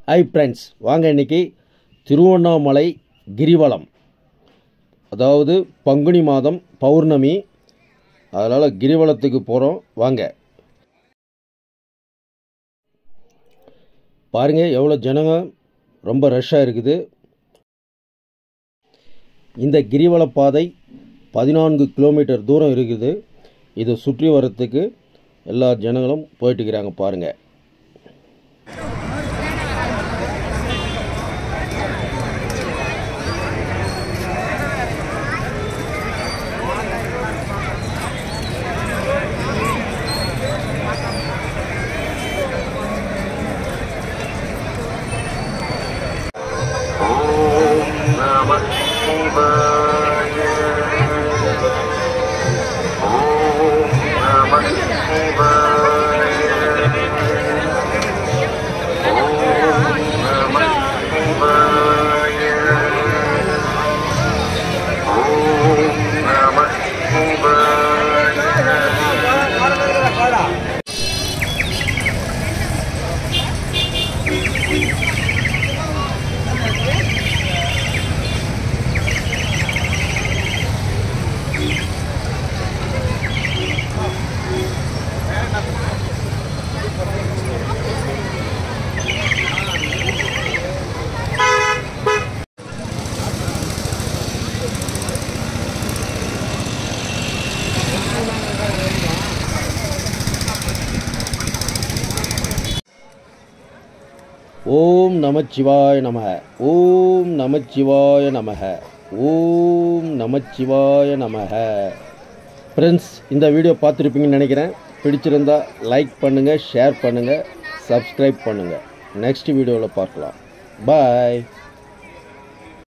Hi friends, வாங்க இன்றைக்கி திருவண்ணாமலை கிரிவலம், அதாவது பங்குனி மாதம் பௌர்ணமி, அதனால் கிரிவலத்துக்கு போகிறோம். வாங்க பாருங்கள், எவ்வளோ ஜனங்க, ரொம்ப ரஷ்ஷாக இருக்குது. இந்த கிரிவல பாதை 14 கிலோமீட்டர் தூரம் இருக்குது. இதை சுற்றி வரத்துக்கு எல்லா ஜனங்களும் போயிட்டுருக்கிறாங்க. பாருங்கள், ஓம் நமச்சிவாய நமஹ, ஓம் நமச்சிவாய நமஹ, ஓம் நமச்சிவாய நமஹ. ஃப்ரெண்ட்ஸ், இந்த வீடியோ பார்த்துருப்பீங்கன்னு நினைக்கிறேன். பிடிச்சிருந்தா லைக் பண்ணுங்கள், ஷேர் பண்ணுங்கள், சப்ஸ்கிரைப் பண்ணுங்கள். நெக்ஸ்ட் வீடியோவில் பார்க்கலாம். பாய்.